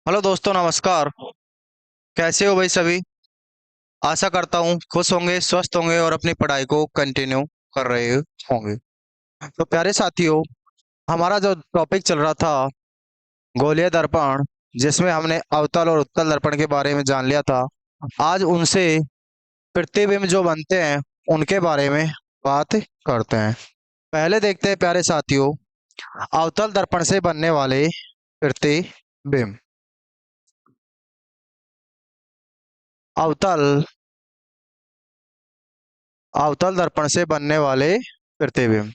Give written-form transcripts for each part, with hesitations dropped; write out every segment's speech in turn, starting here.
Hello दोस्तों, नमस्कार। कैसे हो भाई सभी? आशा करता हूँ खुश होंगे, स्वस्थ होंगे और अपनी पढ़ाई को कंटिन्यू कर रहे होंगे। तो प्यारे साथियों, हमारा जो टॉपिक चल रहा था गोलीय दर्पण, जिसमें हमने अवतल और उत्तल दर्पण के बारे में जान लिया था। आज उनसे प्रतिबिंब जो बनते हैं उनके बारे में बात करते हैं। पहले देखते हैं प्यारे साथियों, अवतल दर्पण से बनने वाले प्रतिबिंब। अवतल अवतल दर्पण से बनने वाले प्रतिबिंब।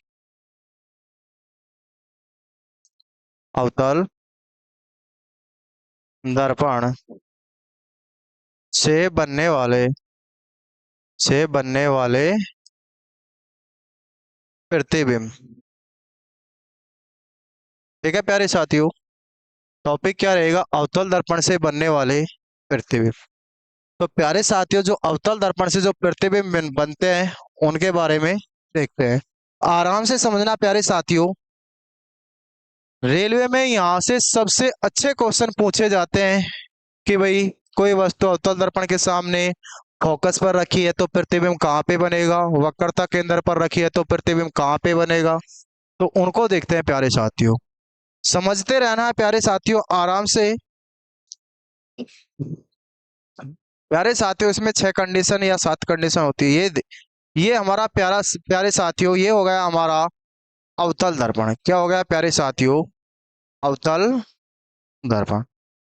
अवतल दर्पण से बनने वाले से बनने वाले प्रतिबिंब। ठीक है प्यारे साथियों, टॉपिक क्या रहेगा? अवतल दर्पण से बनने वाले प्रतिबिंब। तो प्यारे साथियों, जो अवतल दर्पण से जो प्रतिबिंब बनते हैं उनके बारे में देखते हैं। आराम से समझना प्यारे साथियों, रेलवे में यहाँ से सबसे अच्छे क्वेश्चन पूछे जाते हैं कि भाई कोई वस्तु अवतल दर्पण के सामने फोकस पर रखी है तो प्रतिबिंब कहाँ पे बनेगा, वक्रता केंद्र पर रखी है तो प्रतिबिंब कहाँ पे बनेगा। तो उनको देखते हैं प्यारे साथियों। समझते रहना है प्यारे साथियों, आराम से। प्यारे साथियों, इसमें 6 कंडीशन या 7 कंडीशन होती है। ये हमारा प्यारे साथियों, ये हो गया हमारा अवतल दर्पण। क्या हो गया प्यारे साथियों? अवतल दर्पण।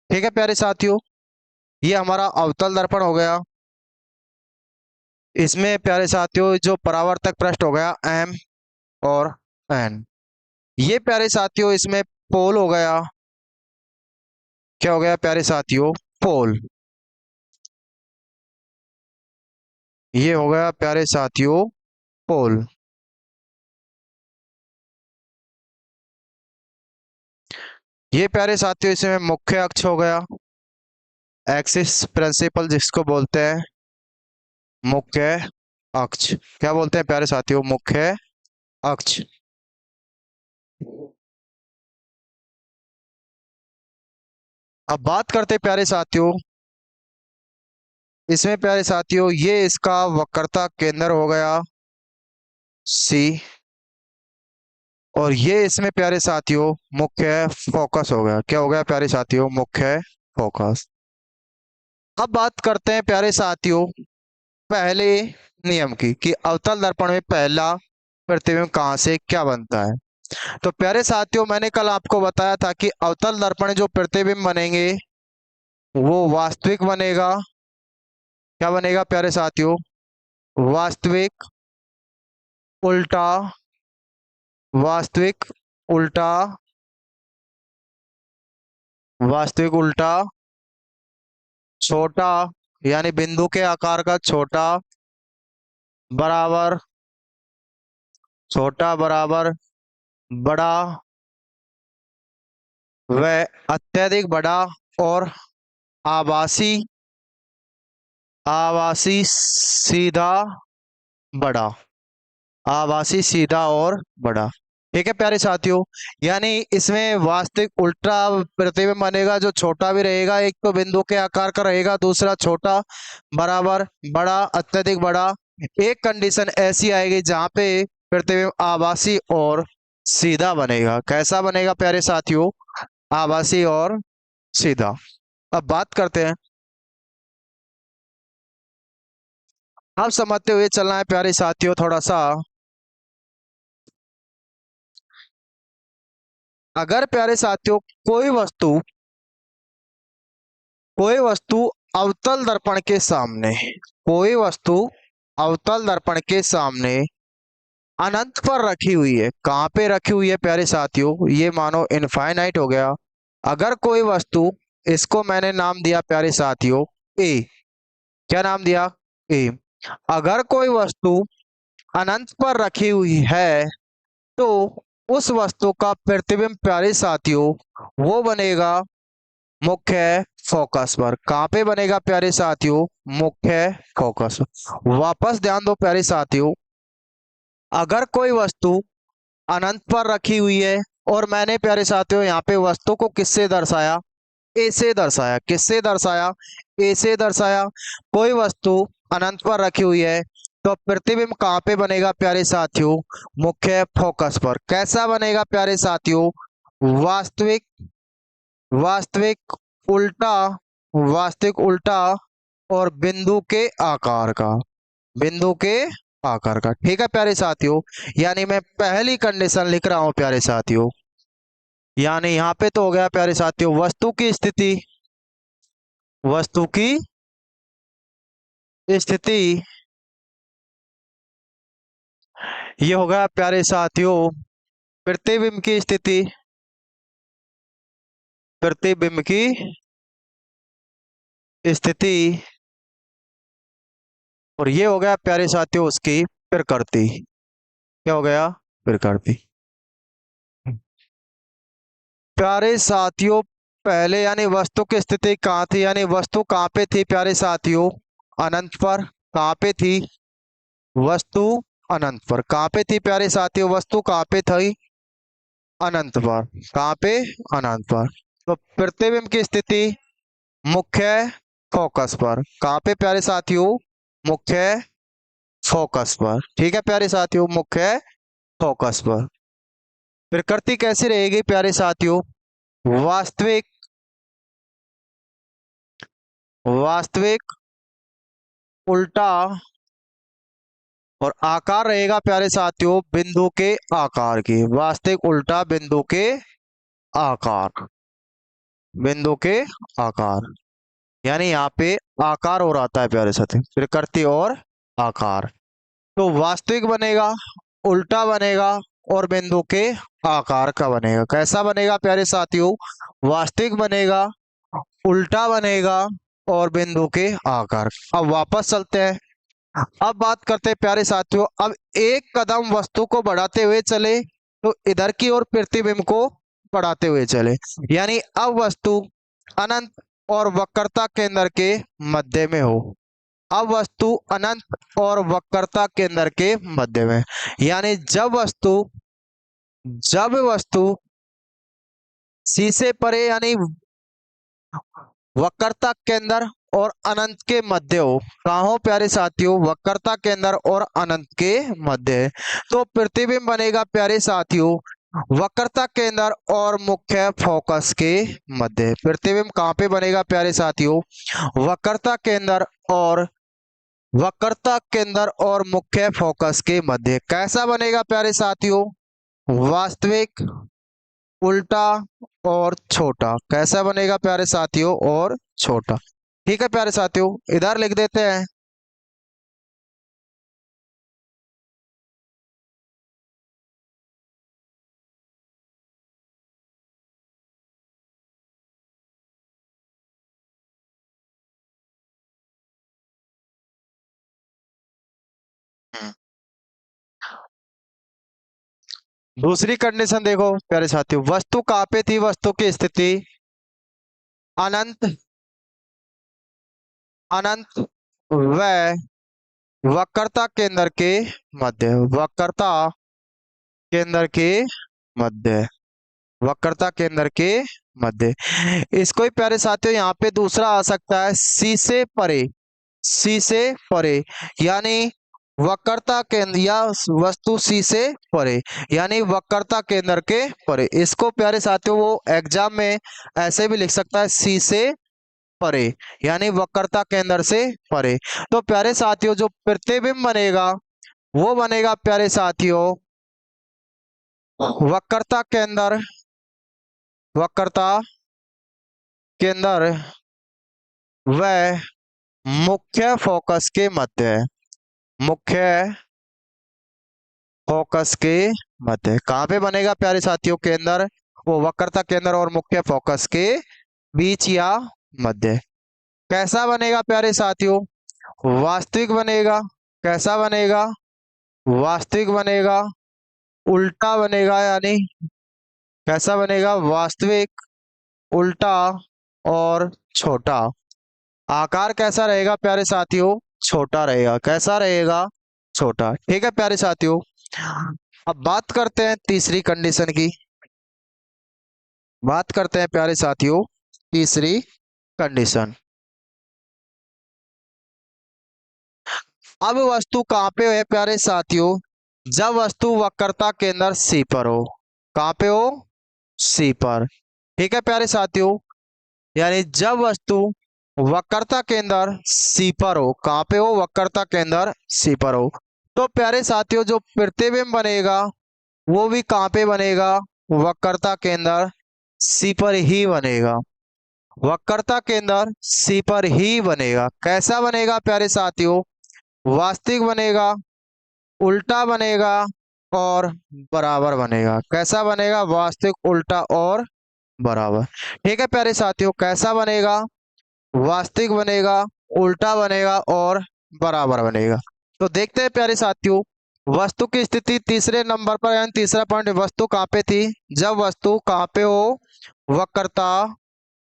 ठीक है प्यारे साथियों, ये हमारा अवतल दर्पण हो गया। इसमें प्यारे साथियों जो परावर्तक पृष्ठ हो गया एम और एन। ये प्यारे साथियों इसमें पोल हो गया। क्या हो गया प्यारे साथियों? पोल। ये हो गया प्यारे साथियों पोल। ये प्यारे साथियों इसमें मुख्य अक्ष हो गया, एक्सिस प्रिंसिपल जिसको बोलते हैं मुख्य अक्ष। क्या बोलते हैं प्यारे साथियों? मुख्य अक्ष। अब बात करते हैं प्यारे साथियों, इसमें प्यारे साथियों ये इसका वक्रता केंद्र हो गया सी, और ये इसमें प्यारे साथियों मुख्य फोकस हो गया। क्या हो गया प्यारे साथियों? मुख्य फोकस। अब बात करते हैं प्यारे साथियों पहले नियम की कि अवतल दर्पण में पहला प्रतिबिंब कहाँ से क्या बनता है। तो प्यारे साथियों, मैंने कल आपको बताया था कि अवतल दर्पण में जो प्रतिबिंब बनेंगे वो वास्तविक बनेगा। क्या बनेगा प्यारे साथियों? वास्तविक, उल्टा, वास्तविक, उल्टा, वास्तविक उल्टा, छोटा, यानी बिंदु के आकार का छोटा, बराबर, छोटा बराबर, बड़ा, व अत्यधिक बड़ा, और आभासी, आभासी सीधा बड़ा, आभासी सीधा और बड़ा। ठीक है प्यारे साथियों, यानी इसमें वास्तविक उल्टा प्रतिबिंब बनेगा जो छोटा भी रहेगा। एक तो बिंदु के आकार का रहेगा, दूसरा छोटा, बराबर, बड़ा, अत्यधिक बड़ा। एक कंडीशन ऐसी आएगी जहां पे प्रतिबिंब आभासी और सीधा बनेगा। कैसा बनेगा प्यारे साथियों? आभासी और सीधा। अब बात करते हैं, अब समझते हुए चलना है प्यारे साथियों थोड़ा सा। अगर प्यारे साथियों कोई वस्तु अवतल दर्पण के सामने, कोई वस्तु अवतल दर्पण के सामने अनंत पर रखी हुई है। कहाँ पे रखी हुई है प्यारे साथियों? ये मानो इनफाइनाइट हो गया। अगर कोई वस्तु, इसको मैंने नाम दिया प्यारे साथियों ए। क्या नाम दिया? ए। अगर कोई वस्तु अनंत पर रखी हुई है तो उस वस्तु का प्रतिबिंब प्यारे साथियों वो बनेगा मुख्य फोकस पर। कहाँ पे बनेगा प्यारे साथियों? मुख्य फोकस। वापस ध्यान दो प्यारे साथियों, अगर कोई वस्तु अनंत पर रखी हुई है, और मैंने प्यारे साथियों यहाँ पे वस्तु को किससे दर्शाया? ए से दर्शाया। किससे दर्शाया? ए से दर्शाया। कोई वस्तु अनंत पर रखी हुई है तो प्रतिबिंब कहाँ पे बनेगा प्यारे साथियों? मुख्य फोकस पर। कैसा बनेगा प्यारे साथियों? वास्तविक, वास्तविक उल्टा, वास्तविक उल्टा और बिंदु के आकार का, बिंदु के आकार का। ठीक है प्यारे साथियों, यानी मैं पहली कंडीशन लिख रहा हूं प्यारे साथियों। यानी यहां पे तो हो गया प्यारे साथियों वस्तु की स्थिति, वस्तु की स्थिति, ये हो गया प्यारे साथियों प्रतिबिंब की स्थिति, प्रतिबिंब की स्थिति। और ये हो गया प्यारे साथियों उसकी प्रकृति। क्या हो गया? प्रकृति। प्यारे साथियों पहले यानी वस्तु की स्थिति कहाँ थी, यानी वस्तु कहाँ पे थी प्यारे साथियों? अनंत पर। कहाँ पे थी? वस्तु अनंत पर। कहाँ पे थी प्यारे साथियों? वस्तु कहाँ पे थी? अनंत पर। कहाँ पे? अनंत पर। तो प्रतिबिंब की स्थिति मुख्य फोकस पर। कहाँ पे प्यारे साथियों? मुख्य फोकस पर। ठीक है प्यारे साथियों, मुख्य फोकस पर। प्रकृति कैसी रहेगी प्यारे साथियों? वास्तविक, वास्तविक उल्टा और आकार रहेगा प्यारे साथियों बिंदु के आकार की। वास्तविक उल्टा बिंदु के आकार, बिंदु के आकार। यानी यहाँ पे आकार और आता है प्यारे साथी, प्रकृति और आकार। तो वास्तविक बनेगा, उल्टा बनेगा और बिंदु के आकार का बनेगा। कैसा बनेगा प्यारे साथियों? वास्तविक बनेगा, उल्टा बनेगा और बिंदु के आकार। अब वापस चलते हैं। अब बात करते हैं प्यारे साथियों, अब एक कदम वस्तु को बढ़ाते हुए चले तो इधर की ओर प्रतिबिंब को बढ़ाते हुए चले। यानी अब वस्तु अनंत और वक्रता केंद्र के मध्य में हो। अब वस्तु अनंत और वक्रता केंद्र के मध्य में, यानी जब वस्तु सी से परे यानी वक्रता केंद्र और अनंत के मध्य हो। कहाँ हो प्यारे साथियों? वक्रता केंद्र और अनंत के मध्य। तो प्रतिबिंब बनेगा प्यारे साथियों वक्रता केंद्र और मुख्य फोकस के मध्य। प्रतिबिंब कहाँ पे बनेगा प्यारे साथियों? वक्रता केंद्र और, वक्रता केंद्र और मुख्य फोकस के मध्य। कैसा बनेगा प्यारे साथियों? वास्तविक, उल्टा और छोटा। कैसा बनेगा प्यारे साथियों? और छोटा। ठीक है प्यारे साथियों, इधर लिख देते हैं। दूसरी कंडीशन देखो प्यारे साथियों, वस्तु कहाँ पे थी? वस्तु की स्थिति अनंत, अनंत व वक्रता केंद्र के मध्य। वक्रता केंद्र के मध्य, वक्रता केंद्र के मध्य। इसको ही प्यारे साथियों यहाँ पे दूसरा आ सकता है सी से परे, सी से परे यानी वक्रता केंद्र या वस्तु सी से परे, यानी वक्रता केंद्र के परे। इसको प्यारे साथियों वो एग्जाम में ऐसे भी लिख सकता है सी से परे, यानी वक्रता केंद्र से परे। तो प्यारे साथियों जो प्रतिबिंब बनेगा वो बनेगा प्यारे साथियों वक्रता केंद्र, वक्रता केंद्र व मुख्य फोकस के मध्य, मुख्य फोकस के मध्य। कहाँ पे बनेगा प्यारे साथियों केंद्र? वो वक्रता केंद्र और मुख्य फोकस के बीच या मध्य। कैसा बनेगा प्यारे साथियों? वास्तविक बनेगा। कैसा बनेगा? वास्तविक बनेगा, उल्टा बनेगा, यानी कैसा बनेगा? वास्तविक, उल्टा और छोटा। आकार कैसा रहेगा प्यारे साथियों? छोटा रहेगा। कैसा रहेगा? छोटा। ठीक है प्यारे साथियों, अब बात करते हैं तीसरी कंडीशन की। बात करते हैं प्यारे साथियों तीसरी कंडीशन। अब वस्तु कहाँ पे है प्यारे साथियों? जब वस्तु वक्रता केंद्र सी पर हो। कहाँ पे हो? सी पर। ठीक है प्यारे साथियों, यानी जब वस्तु वक्रता केंद्र सी पर हो। कहाँ पे हो? वक्रता केंद्र सी पर हो। तो प्यारे साथियों जो प्रतिबिंब बनेगा वो भी कहाँ पे बनेगा? वक्रता केंद्र सी पर ही बनेगा। वक्रता केंद्र सी पर ही बनेगा। कैसा बनेगा प्यारे साथियों? वास्तविक बनेगा, उल्टा बनेगा और बराबर बनेगा। कैसा बनेगा? वास्तविक, उल्टा और बराबर। ठीक है प्यारे साथियों, कैसा बनेगा? वास्तविक बनेगा, उल्टा बनेगा और बराबर बनेगा। तो देखते हैं प्यारे साथियों, वस्तु की स्थिति तीसरे नंबर पर, यानी तीसरा पॉइंट, वस्तु कहाँ पे थी? जब वस्तु कहाँ पे हो? वक्रता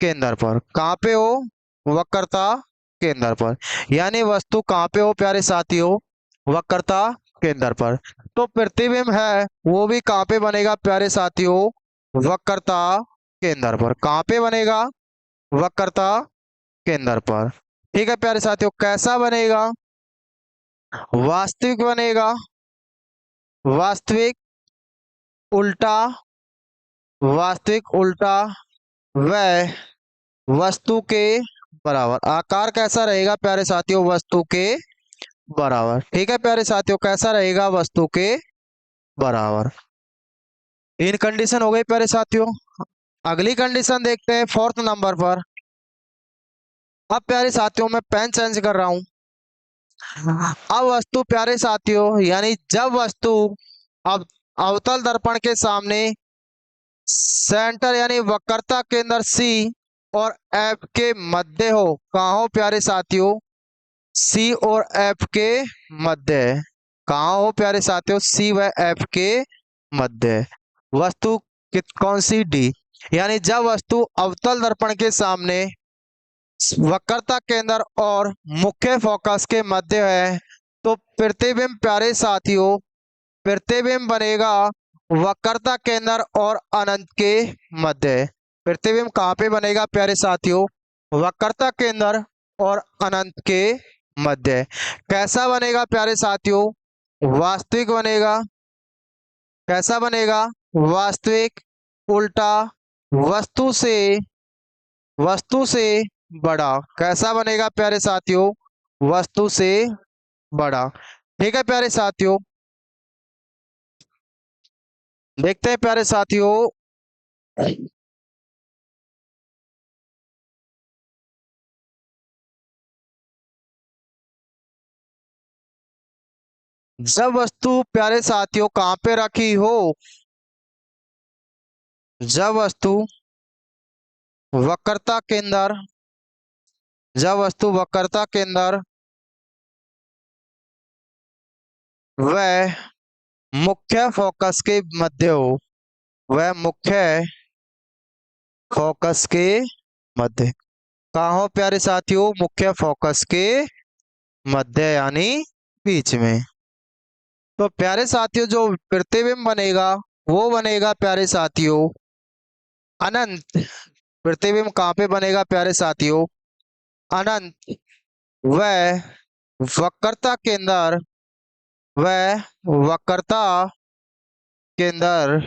केंद्र पर। कहाँ पे हो? वक्रता केंद्र पर। यानी वस्तु कहाँ पे हो प्यारे साथियों? वक्रता केंद्र पर। तो प्रतिबिंब है वो भी कहाँ पे बनेगा प्यारे साथियों? वक्रता केंद्र पर। कहाँ पे बनेगा? वक्रता केंद्र पर। ठीक है प्यारे साथियों, कैसा बनेगा? वास्तविक बनेगा, वास्तविक, उल्टा, वास्तविक, उल्टा व वस्तु के बराबर। आकार कैसा रहेगा प्यारे साथियों? वस्तु के बराबर। ठीक है प्यारे साथियों, कैसा रहेगा? वस्तु के बराबर। तीन कंडीशन हो गई प्यारे साथियों। अगली कंडीशन देखते हैं फोर्थ नंबर पर। अब प्यारे साथियों मैं पेन चेंज कर रहा हूं। अब वस्तु प्यारे साथियों, यानी जब वस्तु अब अवतल दर्पण के सामने सेंटर यानी वक्रता केंद्र सी और एफ के मध्य हो। कहाँ हो प्यारे साथियों? सी और एफ के मध्य। कहाँ हो प्यारे साथियों? सी व एफ के मध्य। वस्तु कौन सी? डी। यानी जब वस्तु अवतल दर्पण के सामने वक्रता केंद्र और मुख्य फोकस के मध्य है तो प्रतिबिंब प्यारे साथियों, प्रतिबिंब बनेगा वक्रता केंद्र और अनंत के मध्य। प्रतिबिंब कहाँ पे बनेगा प्यारे साथियों? वक्रता केंद्र और अनंत के मध्य। कैसा बनेगा प्यारे साथियों? वास्तविक बनेगा। कैसा बनेगा? वास्तविक, उल्टा, वस्तु से, वस्तु से बड़ा। कैसा बनेगा प्यारे साथियों? वस्तु से बड़ा। ठीक है प्यारे साथियों, देखते हैं प्यारे साथियों। जब वस्तु प्यारे साथियों कहाँ पे रखी हो? जब वस्तु वक्रता केंद्र, जब वस्तु वक्रता केंद्र वह मुख्य फोकस के मध्य हो। वह मुख्य फोकस के मध्य। कहाँ हो प्यारे साथियों? मुख्य फोकस के मध्य यानी बीच में। तो प्यारे साथियों जो प्रतिबिंब बनेगा वो बनेगा प्यारे साथियों अनंत। प्रतिबिंब कहाँ पे बनेगा प्यारे साथियों? अनंत व वक्रता केंद्र, व वक्रता केंद्र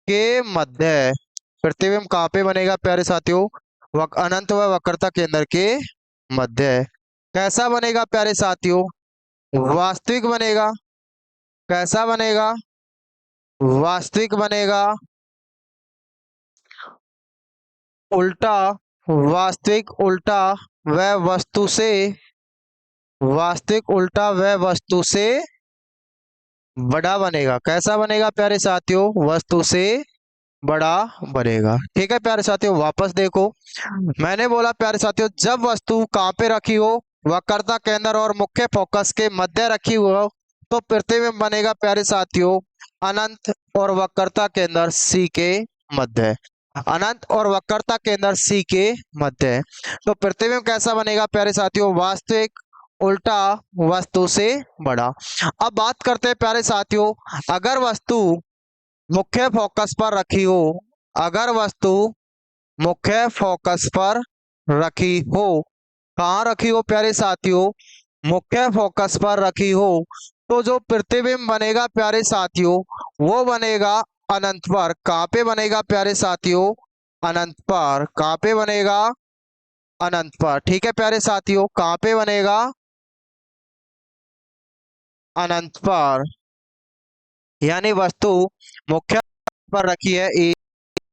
के मध्य। प्रतिबिंब कहाँ पे बनेगा प्यारे साथियों? अनंत व वक्रता केंद्र के मध्य। कैसा बनेगा प्यारे साथियों? वास्तविक बनेगा। कैसा बनेगा? वास्तविक बनेगा, उल्टा, वास्तविक, उल्टा व वस्तु से, वास्तविक, उल्टा व वस्तु से बड़ा बनेगा। कैसा बनेगा प्यारे साथियों? वस्तु से बड़ा बनेगा। ठीक है प्यारे साथियों, वापस देखो, मैंने बोला प्यारे साथियों जब वस्तु कहाँ पे रखी हो? वक्रता केंद्र और मुख्य फोकस के मध्य रखी हो तो प्रतिबिंब बनेगा प्यारे साथियों अनंत और वक्रता केंद्र सी के मध्य। अनंत और वक्रता केंद्र सी के मध्य। तो प्रतिबिंब कैसा बनेगा प्यारे साथियों? वास्तविक, उल्टा, वस्तु से बड़ा। अब बात करते हैं प्यारे साथियों, अगर वस्तु मुख्य फोकस पर रखी हो, अगर वस्तु मुख्य फोकस पर रखी हो। कहाँ रखी हो प्यारे साथियों? मुख्य फोकस पर रखी हो। तो जो प्रतिबिंब बनेगा प्यारे साथियों वो बनेगा अनंत पर। कहाँ पे बनेगा प्यारे साथियों? अनंत पर। कहाँ पे बनेगा? अनंत पर। ठीक है प्यारे साथियों, कहाँ पे बनेगा? अनंत पर। यानी वस्तु मुख्य पर रखी है ए,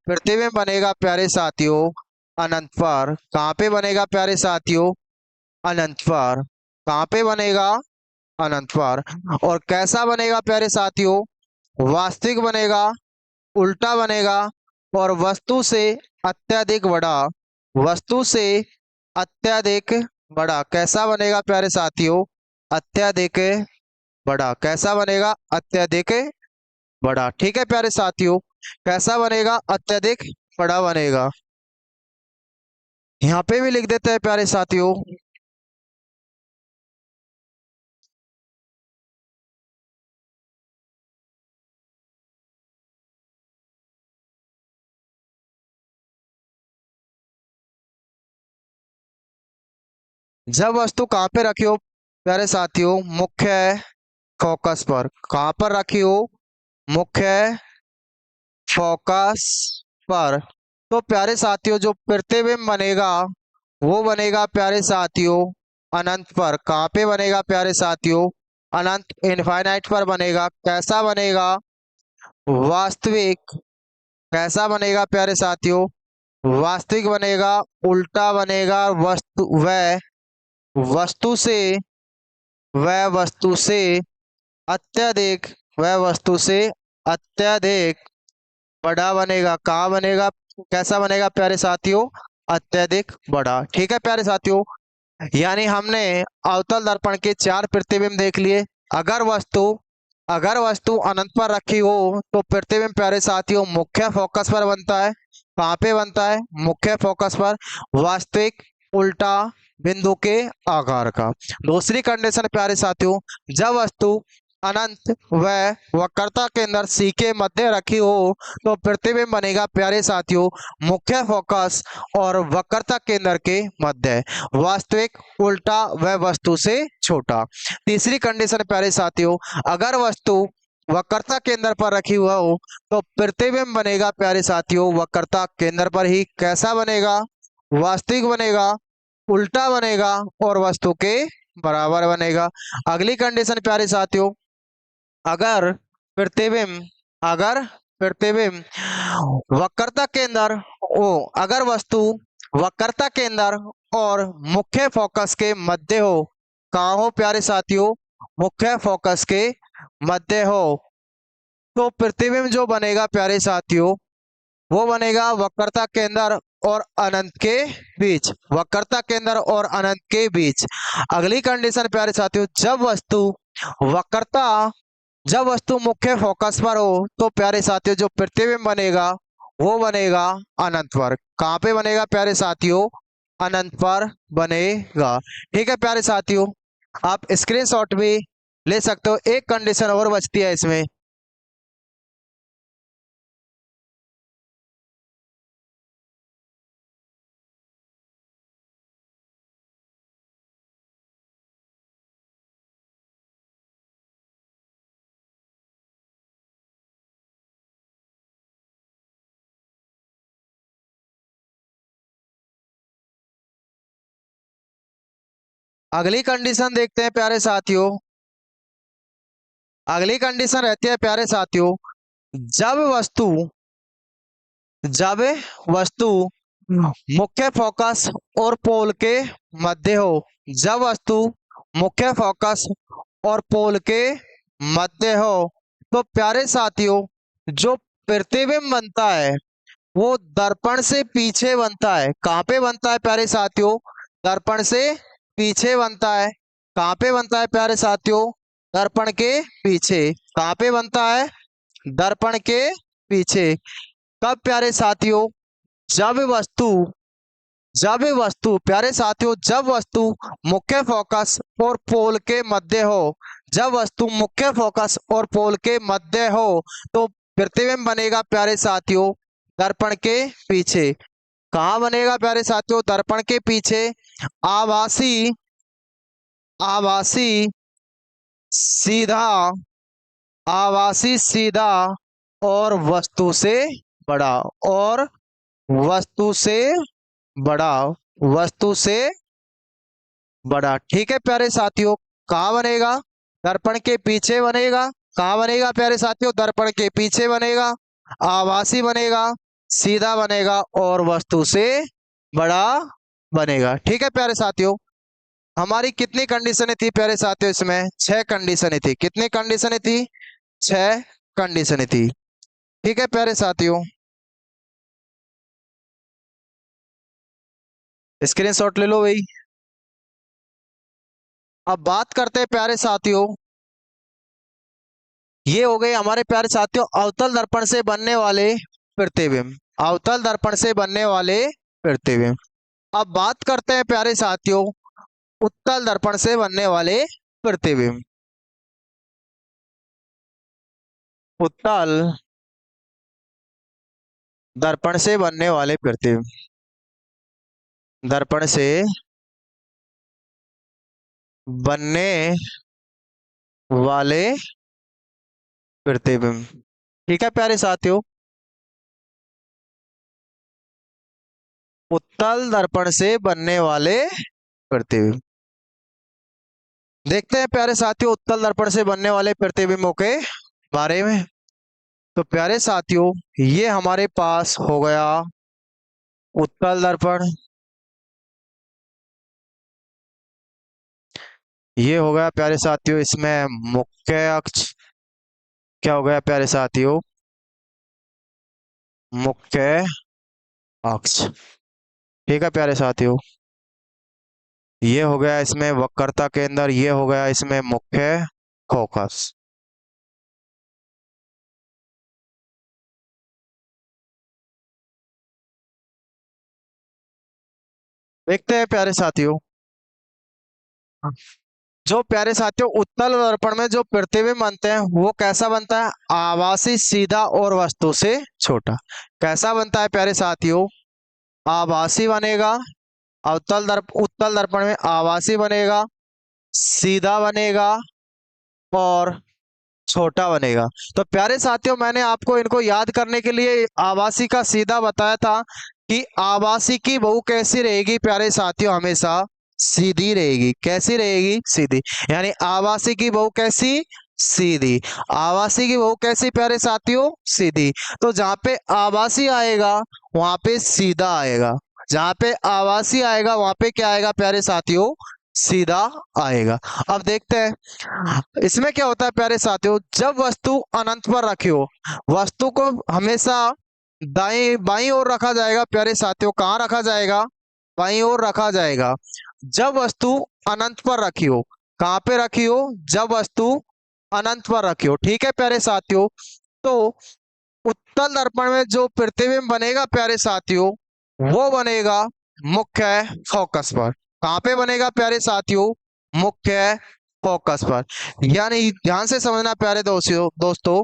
प्रतिबिंब बनेगा प्यारे साथियों अनंत पर। कहाँ पे बनेगा प्यारे साथियों? अनंत पर। कहाँ पे बनेगा? अनंत पर। और कैसा बनेगा प्यारे साथियों? वास्तविक बनेगा, उल्टा बनेगा और वस्तु से अत्यधिक बड़ा। वस्तु से अत्यधिक बड़ा। कैसा बनेगा प्यारे साथियों? अत्यधिक बड़ा। कैसा बनेगा? अत्यधिक बड़ा। ठीक है प्यारे साथियों, कैसा बनेगा? अत्यधिक बड़ा बनेगा। यहाँ पे भी लिख देते हैं प्यारे साथियों। जब वस्तु कहाँ पे रखी हो प्यारे साथियों? मुख्य फोकस पर। कहाँ पर रखी हो? मुख्य फोकस पर। तो प्यारे साथियों जो प्रतिबिंब बनेगा वो बनेगा प्यारे साथियों अनंत पर। कहाँ पे बनेगा प्यारे साथियों? अनंत, इनफाइनाइट पर बनेगा। कैसा बनेगा? वास्तविक। कैसा बनेगा प्यारे साथियों? वास्तविक बनेगा, उल्टा बनेगा। वस्तु से वह वस्तु से अत्यधिक वह वस्तु से अत्यधिक बड़ा बनेगा। कहाँ बनेगा? कैसा बनेगा प्यारे साथियों? अत्यधिक बड़ा। ठीक है प्यारे साथियों, यानी हमने अवतल दर्पण के चार प्रतिबिंब देख लिए। अगर वस्तु अगर वस्तु अनंत पर रखी हो तो प्रतिबिंब प्यारे साथियों मुख्य फोकस पर बनता है। कहाँ पे बनता है? मुख्य फोकस पर। वास्तविक, उल्टा, बिंदु के आकार का। दूसरी कंडीशन प्यारे साथियों, जब वस्तु अनंत व वक्रता के अंदर सी के मध्य रखी हो तो प्रतिबिंब बनेगा प्यारे साथियों मुख्य फोकस और वक्रता केंद्र के मध्य। वास्तविक, उल्टा व वस्तु से छोटा। तीसरी कंडीशन प्यारे साथियों, अगर वस्तु वक्रता केंद्र पर रखी हुआ हो तो प्रतिबिंब बनेगा प्यारे साथियों वक्रता केंद्र पर ही। कैसा बनेगा? वास्तविक बनेगा, उल्टा बनेगा और वस्तु के बराबर बनेगा। अगली कंडीशन प्यारे साथियों, अगर प्रतिबिंब अगर प्रतिबिंब वक्रता केंद्र ओ अगर वस्तु वक्रता केंद्र और मुख्य फोकस के मध्य हो। कहाँ हो प्यारे साथियों? मुख्य फोकस के मध्य हो तो प्रतिबिंब जो बनेगा प्यारे साथियों वो बनेगा वक्रता केंद्र और अनंत के बीच। वक्रता केंद्र और अनंत के बीच। अगली कंडीशन प्यारे साथियों, वक्रता जब वस्तु मुख्य फोकस पर हो तो प्यारे साथियों जो प्रतिबिंब बनेगा वो बनेगा अनंत पर। कहाँ पे बनेगा प्यारे साथियों? अनंत पर बनेगा। ठीक है प्यारे साथियों, आप स्क्रीनशॉट भी ले सकते हो। एक कंडीशन और बचती है इसमें। अगली कंडीशन देखते हैं प्यारे साथियों। अगली कंडीशन रहती है प्यारे साथियों, जब वस्तु जब वस्तु मुख्य फोकस और पोल के मध्य हो। जब वस्तु मुख्य फोकस और पोल के मध्य हो तो प्यारे साथियों जो प्रतिबिंब बनता है वो दर्पण से पीछे बनता है। कहाँ पे बनता है प्यारे साथियों? दर्पण से पीछे बनता है। कहाँ पे बनता है प्यारे साथियों? दर्पण के पीछे। कहाँ पे बनता है? दर्पण के पीछे। कब प्यारे साथियों? जब वस्तु प्यारे साथियों जब वस्तु मुख्य फोकस और पोल के मध्य हो। जब वस्तु मुख्य फोकस और पोल के मध्य हो तो प्रतिबिंब बनेगा प्यारे साथियों दर्पण के पीछे। कहाँ बनेगा प्यारे साथियों? दर्पण के पीछे। आभासी, आभासी सीधा, आभासी सीधा और वस्तु से बड़ा, और वस्तु से बड़ा, वस्तु से बड़ा। ठीक है प्यारे साथियों, कहाँ बनेगा? दर्पण के पीछे बनेगा। कहाँ बनेगा प्यारे साथियों? दर्पण के पीछे बनेगा, आभासी बनेगा, सीधा बनेगा और वस्तु से बड़ा बनेगा। ठीक है प्यारे साथियों, हमारी कितनी कंडीशनें थी प्यारे साथियों? इसमें 6 कंडीशनें थी। कितनी कंडीशनें थी? 6 कंडीशनें थी। ठीक है प्यारे साथियों, स्क्रीनशॉट ले लो भाई। अब बात करते हैं प्यारे साथियों, ये हो गए हमारे प्यारे साथियों अवतल दर्पण से बनने वाले प्रतिबिंब, अवतल दर्पण से बनने वाले प्रतिबिंब। अब बात करते हैं प्यारे साथियों उत्तल दर्पण से बनने वाले प्रतिबिंब। उत्तल दर्पण से बनने वाले प्रतिबिंब, दर्पण से बनने वाले प्रतिबिंब। ठीक है प्यारे साथियों, उत्तल दर्पण से बनने वाले प्रतिबिंब। देखते हैं प्यारे साथियों उत्तल दर्पण से बनने वाले प्रतिबिंबों के बारे में। तो प्यारे साथियों ये हमारे पास हो गया उत्तल दर्पण, ये हो गया प्यारे साथियों इसमें मुख्य अक्ष। क्या हो गया प्यारे साथियों? मुख्य अक्ष। ठीक है प्यारे साथियों, ये हो गया इसमें वक्रता केंद्र, ये हो गया इसमें मुख्य फोकस। देखते हैं प्यारे साथियों, जो प्यारे साथियों उत्तल दर्पण में जो प्रतिबिंब बनते हैं वो कैसा बनता है? आभासी सीधा और वस्तु से छोटा। कैसा बनता है प्यारे साथियों? आभासी बनेगा, उत्तल दर्पण में आभासी बनेगा, सीधा बनेगा और छोटा बनेगा। तो प्यारे साथियों मैंने आपको इनको याद करने के लिए आभासी का सीधा बताया था कि आभासी की बहू कैसी रहेगी प्यारे साथियों? हमेशा सीधी रहेगी। कैसी रहेगी? सीधी। यानी आभासी की बहू कैसी? सीधी। आभासी की बहू कैसी प्यारे साथियों? सीधी। तो जहां पे आभासी आएगा वहां पे सीधा आएगा, जहां पे आभासी आएगा वहां पे क्या आएगा प्यारे साथियों? सीधा आएगा। अब देखते हैं इसमें क्या होता है प्यारे साथियों, जब वस्तु अनंत पर रखी हो, वस्तु को हमेशा दाएं बाईं ओर रखा जाएगा प्यारे साथियों। कहाँ रखा जाएगा? बाईं ओर रखा जाएगा। जब वस्तु अनंत पर रखी हो, कहाँ पे रखी हो? जब वस्तु अनंत पर रखी हो। ठीक है प्यारे साथियों, तो उत्तल दर्पण में जो प्रतिबिंब बनेगा प्यारे साथियों वो बनेगा मुख्य फोकस पर। कहाँ पे बनेगा प्यारे साथियों? मुख्य फोकस पर। यानी ध्यान से समझना प्यारे दोस्तों,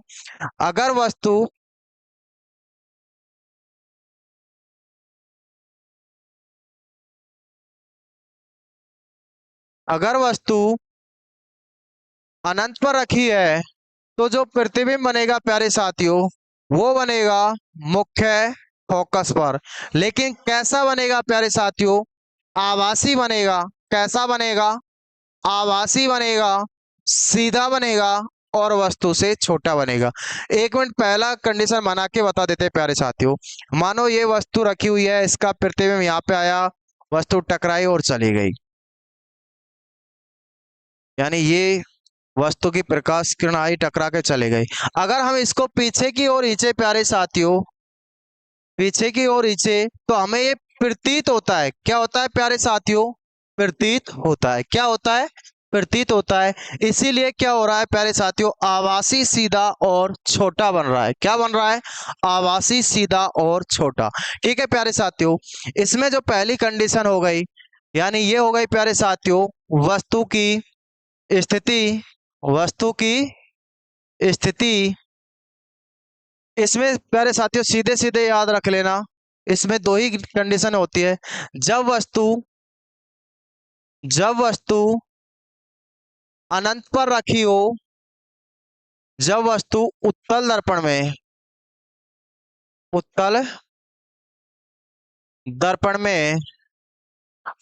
अगर वस्तु अगर वस्तु अनंत पर रखी है तो जो प्रतिबिंब बनेगा प्यारे साथियों वो बनेगा मुख्य फोकस पर। लेकिन कैसा बनेगा प्यारे साथियों? आभासी बनेगा। कैसा बनेगा? आभासी बनेगा, सीधा बनेगा और वस्तु से छोटा बनेगा। एक मिनट पहला कंडीशन बना के बता देते हैं प्यारे साथियों। मानो ये वस्तु रखी हुई है, इसका प्रतिबिंब यहाँ पे आया, वस्तु टकराई और चली गई, यानी ये वस्तु की प्रकाश किरण आई, टकरा के चले गई। अगर हम इसको पीछे की ओर खींचे प्यारे साथियों, पीछे की ओर खींचे तो हमें ये प्रतीत होता है। क्या होता है प्यारे साथियों? प्रतीत होता है। क्या होता है? प्रतीत होता है। इसीलिए क्या हो रहा है प्यारे साथियों? आभासी सीधा और छोटा बन रहा है। क्या बन रहा है? आभासी सीधा और छोटा। ठीक है प्यारे साथियों, इसमें जो पहली कंडीशन हो गई, यानी ये हो गई प्यारे साथियों वस्तु की स्थिति, वस्तु की स्थिति। इसमें प्यारे साथियों सीधे सीधे याद रख लेना, इसमें दो ही कंडीशन होती है। जब वस्तु जब वस्तु अनंत पर रखी हो, जब वस्तु उत्तल दर्पण में, उत्तल दर्पण में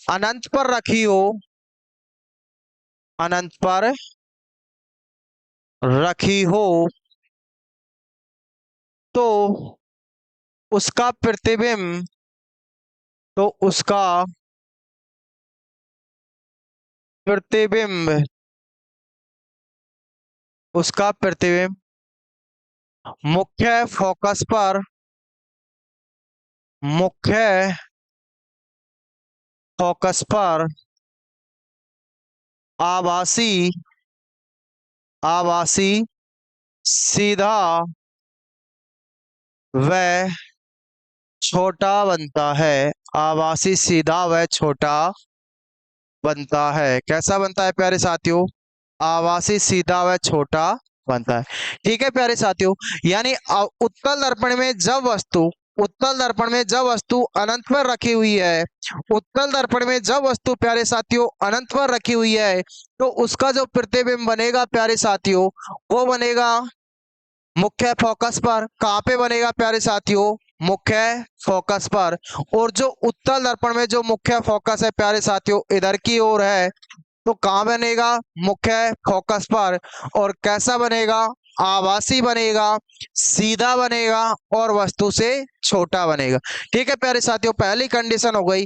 अनंत पर रखी हो, अनंत पर रखी हो, तो उसका प्रतिबिंब, तो उसका प्रतिबिंब, उसका प्रतिबिंब मुख्य फोकस पर, मुख्य फोकस पर आभासी, आभासी सीधा व छोटा बनता है। आभासी सीधा व छोटा बनता है। कैसा बनता है प्यारे साथियों? आभासी सीधा व छोटा बनता है। ठीक है प्यारे साथियों, यानी उत्तल दर्पण में जब वस्तु, उत्तल दर्पण में जब वस्तु अनंत पर रखी हुई है, उत्तल दर्पण में जब वस्तु प्यारे साथियों अनंत पर रखी हुई है, तो उसका जो प्रतिबिंब बनेगा प्यारे साथियों, वो बनेगा मुख्य फोकस पर। कहाँ पे बनेगा प्यारे साथियों? मुख्य फोकस पर। और जो उत्तल दर्पण में जो मुख्य फोकस है प्यारे साथियों इधर की ओर है, तो कहाँ बनेगा? मुख्य फोकस पर। और कैसा बनेगा? आभासी बनेगा, सीधा बनेगा और वस्तु से छोटा बनेगा। ठीक है प्यारे साथियों, पहली कंडीशन हो गई।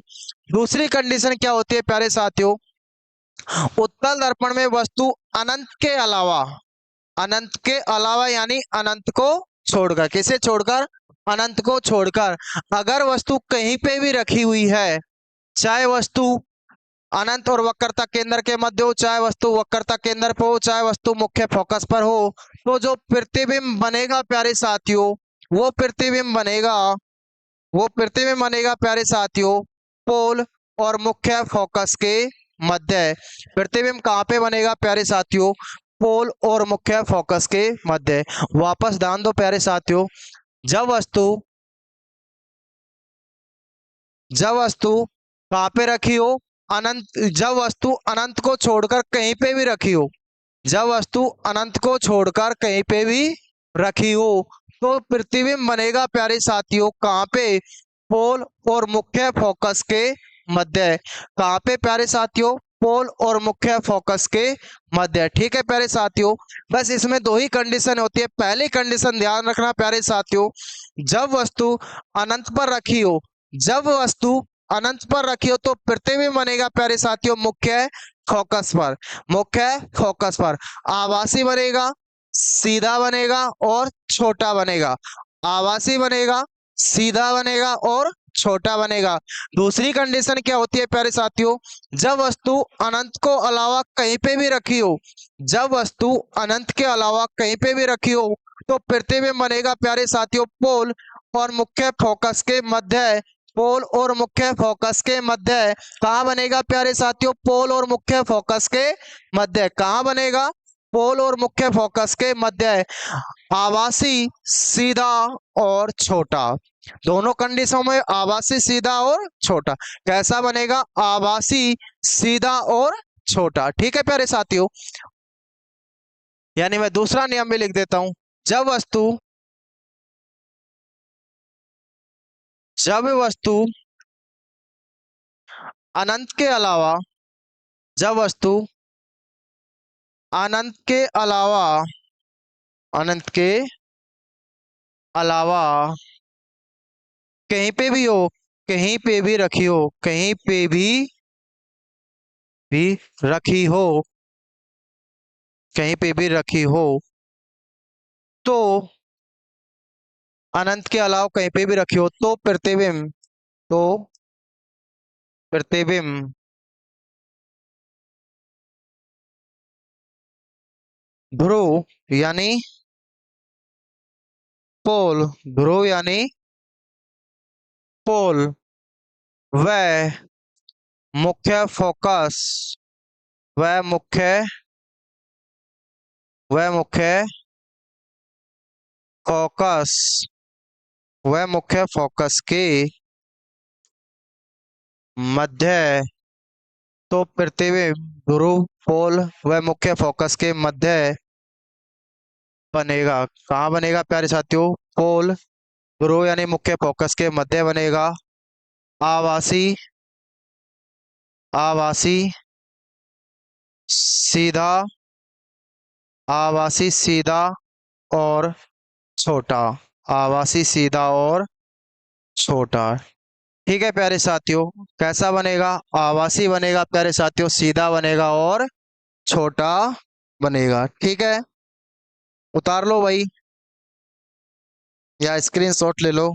दूसरी कंडीशन क्या होती है प्यारे साथियों? उत्तल दर्पण में वस्तु अनंत के अलावा, अनंत के अलावा यानी अनंत को छोड़कर, किसे छोड़कर? अनंत को छोड़कर अगर वस्तु कहीं पे भी रखी हुई है, चाहे वस्तु अनंत और वक्रता केंद्र के मध्य हो, चाहे वस्तु वक्रता केंद्र पर हो, चाहे वस्तु मुख्य फोकस पर हो, तो जो प्रतिबिंब बनेगा प्यारे साथियों, वो प्रतिबिंब बनेगा, वो प्रतिबिंब बनेगा प्यारे साथियों पोल और मुख्य फोकस के मध्य। प्रतिबिंब कहाँ पे बनेगा प्यारे साथियों? पोल और मुख्य फोकस के मध्य। वापस ध्यान दो प्यारे साथियों, जब वस्तु, जब वस्तु कहाँ पे रखी हो? अनंत, जब वस्तु अनंत को छोड़कर कहीं पे भी रखी हो, जब वस्तु अनंत को छोड़कर कहीं पे भी रखी हो, तो प्रतिबिंब बनेगा प्यारे साथियों कहाँ पे? पोल और मुख्य फोकस के मध्य। कहाँ पे प्यारे साथियों? पोल और मुख्य फोकस के मध्य। ठीक है प्यारे साथियों, बस इसमें दो ही कंडीशन होती है। पहली कंडीशन ध्यान रखना प्यारे साथियों, जब वस्तु अनंत पर रखी हो, जब वस्तु अनंत पर रखी हो, तो प्रतिबिंब बनेगा प्यारे साथियों मुख्य फोकस पर, मुख्य फोकस पर। आभासी बनेगा, सीधा बनेगा और छोटा बनेगा। आभासी बनेगा, सीधा बनेगा और छोटा बनेगा। दूसरी कंडीशन क्या होती है प्यारे साथियों? जब वस्तु अनंत को अलावा कहीं पे भी रखी हो, जब वस्तु अनंत के अलावा कहीं पे भी रखी हो, तो प्रतिबिंब बनेगा प्यारे साथियों पोल और मुख्य फोकस के मध्य। पोल और मुख्य फोकस के मध्य। कहाँ बनेगा प्यारे साथियों? पोल और मुख्य फोकस के मध्य। कहाँ बनेगा? पोल और मुख्य फोकस के मध्य। आभासी, सीधा और छोटा, दोनों कंडीशनों में आभासी, सीधा और छोटा। कैसा बनेगा? आभासी, सीधा और छोटा। ठीक है प्यारे साथियों, यानी मैं दूसरा नियम भी लिख देता हूं। जब वस्तु, जब वस्तु अनंत के अलावा, जब वस्तु अनंत के अलावा, अनंत के अलावा कहीं पे भी हो, कहीं पे भी रखी हो, कहीं पे भी रखी हो, कहीं पे भी रखी हो, तो अनंत के अलावा कहीं पे भी रखी हो, तो प्रतिबिंब, तो प्रतिबिंब ध्रुव यानी पोल, ध्रुव यानी पोल व मुख्य फोकस, व मुख्य, व मुख्य फोकस, व मुख्य फोकस के मध्य, तो प्रतिबिंब ध्रुव, पोल व मुख्य फोकस के मध्य बनेगा। कहाँ बनेगा प्यारे साथियों? पोल, ध्रुव यानी मुख्य फोकस के मध्य बनेगा। आभासी, आभासी सीधा, आभासी सीधा और छोटा, आभासी सीधा और छोटा। ठीक है प्यारे साथियों, कैसा बनेगा? आभासी बनेगा प्यारे साथियों, सीधा बनेगा और छोटा बनेगा। ठीक है, उतार लो भाई या स्क्रीनशॉट ले लो।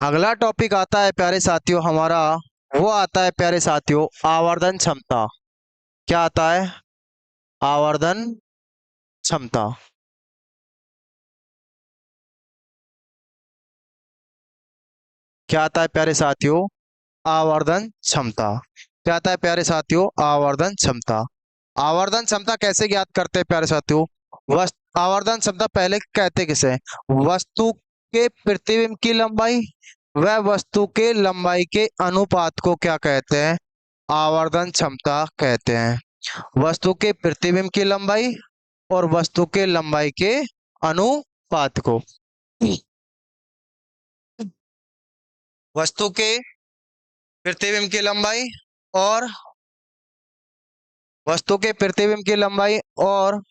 अगला टॉपिक आता है प्यारे साथियों हमारा, वो आता है प्यारे साथियों आवर्धन क्षमता। क्या आता है? आवर्धन क्षमता। क्या आता है प्यारे साथियों? आवर्धन क्षमता। क्या आता है प्यारे साथियों? आवर्धन क्षमता। आवर्धन क्षमता कैसे ज्ञात करते हैं प्यारे साथियों? आवर्धन क्षमता पहले कहते किसे? वस्तु के प्रतिबिंब की लंबाई व वस्तु के लंबाई के अनुपात को क्या कहते हैं? आवर्धन क्षमता कहते हैं। वस्तु के प्रतिबिंब की लंबाई और वस्तु के लंबाई के अनुपात को। वस्तु के प्रतिबिंब की लंबाई और वस्तु के प्रतिबिंब की लंबाई और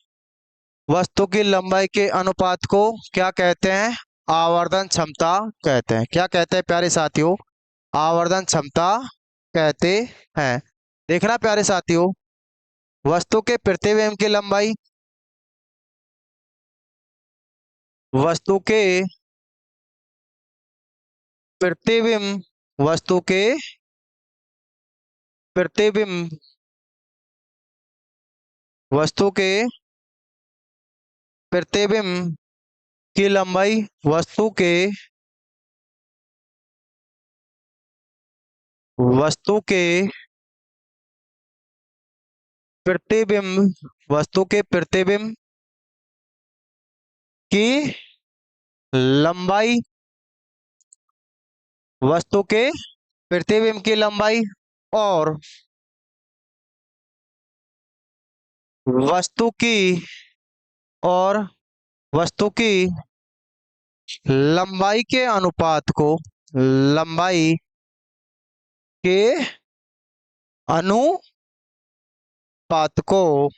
वस्तु की लंबाई के अनुपात को क्या कहते हैं? आवर्धन क्षमता कहते हैं। क्या कहते हैं प्यारे साथियों? आवर्धन क्षमता कहते हैं। देखना प्यारे साथियों, वस्तु के प्रतिबिंब की लंबाई, वस्तु के प्रतिबिंब, वस्तु के प्रतिबिंब, वस्तु के प्रतिबिंब की लंबाई, वस्तु के प्रतिबिंब, वस्तु के प्रतिबिंब की लंबाई, वस्तु के प्रतिबिंब की लंबाई और वस्तु की और वस्तु की लंबाई के अनुपात को, लंबाई के अनुपात को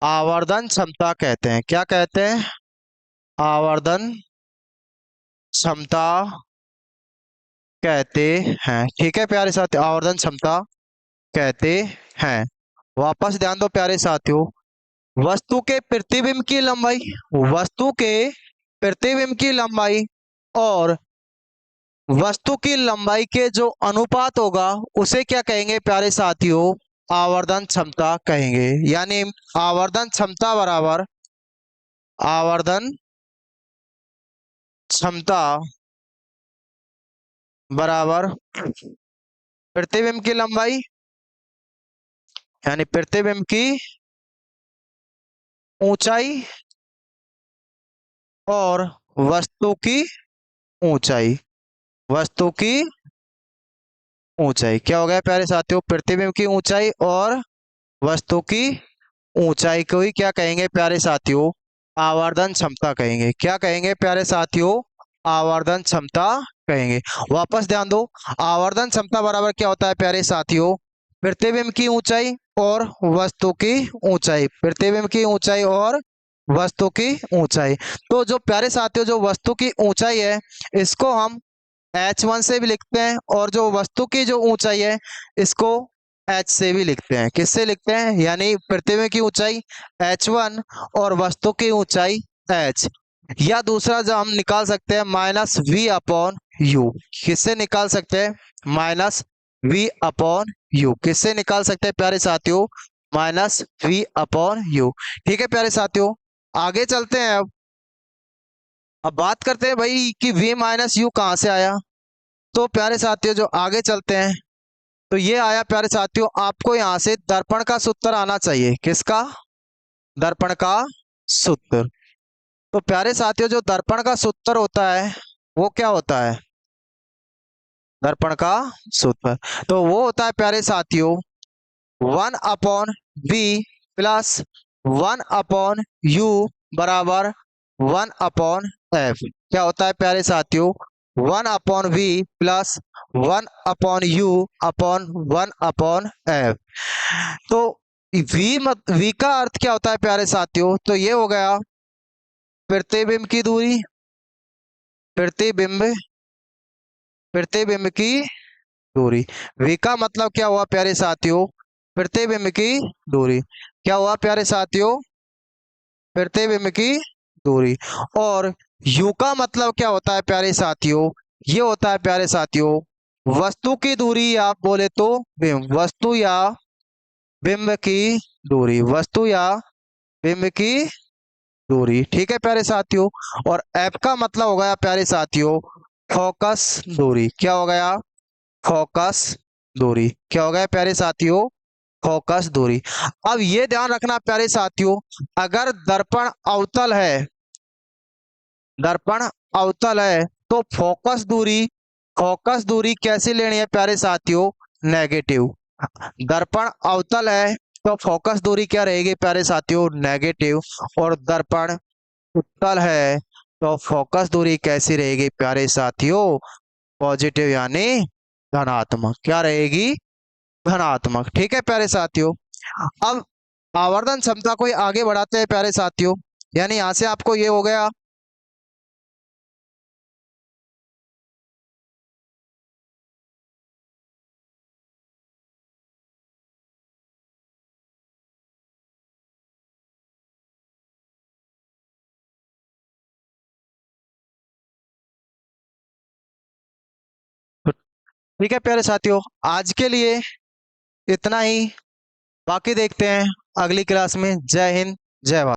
आवर्धन क्षमता कहते हैं। क्या कहते हैं? आवर्धन क्षमता कहते हैं। ठीक है प्यारे साथियों, आवर्धन क्षमता कहते हैं। वापस ध्यान दो प्यारे साथियों, वस्तु के प्रतिबिंब की लंबाई, वस्तु के प्रतिबिंब की लंबाई और वस्तु की लंबाई के जो अनुपात होगा उसे क्या कहेंगे प्यारे साथियों? आवर्धन क्षमता कहेंगे। यानी आवर्धन क्षमता बराबर आवर्धन क्षमता बराबर प्रतिबिंब की लंबाई, यानी प्रतिबिंब की ऊंचाई और वस्तु की ऊंचाई, वस्तु की ऊंचाई। क्या हो गया प्यारे साथियों? प्रतिबिंब की ऊंचाई और वस्तु की ऊंचाई को ही क्या कहेंगे प्यारे साथियों? आवर्धन क्षमता कहेंगे। क्या कहेंगे प्यारे साथियों? आवर्धन क्षमता कहेंगे। वापस ध्यान दो, आवर्धन क्षमता बराबर क्या होता है प्यारे साथियों? प्रतिबिंब की ऊंचाई और वस्तु की ऊंचाई, प्रतिबिंब की ऊंचाई और वस्तु की ऊंचाई। तो जो प्यारे साथियों जो वस्तु की ऊंचाई है इसको हम h1 से भी लिखते हैं और जो वस्तु की जो ऊंचाई है इसको h से भी लिखते हैं। किससे लिखते हैं? यानी प्रतिबिंब की ऊंचाई h1 और वस्तु की ऊंचाई h। या दूसरा जो हम निकाल सकते हैं माइनस v अपॉन यू। किससे निकाल सकते हैं? Minus v upon you. किससे निकाल सकते हैं प्यारे साथियों? Minus v upon you. ठीक है प्यारे साथियों, आगे चलते हैं। अब बात करते हैं भाई कि v माइनस यू कहाँ से आया। तो प्यारे साथियों जो आगे चलते हैं तो ये आया प्यारे साथियों, आपको यहां से दर्पण का सूत्र आना चाहिए। किसका? दर्पण का सूत्र। तो प्यारे साथियों, जो दर्पण का सूत्र होता है वो क्या होता है? दर्पण का सूत्र तो वो होता है प्यारे साथियों, 1/v प्लस 1/u बराबर 1/f। क्या होता है प्यारे साथियों? 1/v plus 1/u upon 1/f। तो v का अर्थ क्या होता है प्यारे साथियों? तो ये हो गया प्रतिबिंब की दूरी, प्रतिबिंब प्रतिबिंब की दूरी। v का मतलब क्या हुआ प्यारे साथियों? प्रतिबिंब की दूरी। क्या हुआ प्यारे साथियों? प्रतिबिंब की दूरी। और u का मतलब क्या होता है प्यारे साथियों? ये होता है प्यारे साथियों, वस्तु की दूरी, या आप बोले तो बिंब, वस्तु या बिंब की दूरी, वस्तु या बिंब की दूरी। ठीक है प्यारे साथियों। और f का मतलब हो गया प्यारे साथियों, फोकस दूरी। क्या हो गया? फोकस दूरी। क्या हो गया प्यारे साथियों? फोकस दूरी। अब ये ध्यान रखना प्यारे साथियों, अगर दर्पण अवतल है, दर्पण अवतल है तो फोकस दूरी कैसी लेनी है प्यारे साथियों? नेगेटिव। दर्पण अवतल है तो फोकस दूरी क्या रहेगी प्यारे साथियों? नेगेटिव। और दर्पण उत्तल है तो फोकस दूरी कैसी रहेगी प्यारे साथियों? पॉजिटिव यानी धनात्मक। क्या रहेगी? धनात्मक। ठीक है प्यारे साथियों। अब आवर्धन क्षमता को आगे बढ़ाते हैं प्यारे साथियों, यानी यहां से आपको ये हो गया, ठीक है प्यारे साथियों, आज के लिए इतना ही। बाकी देखते हैं अगली क्लास में। जय हिंद, जय भारत।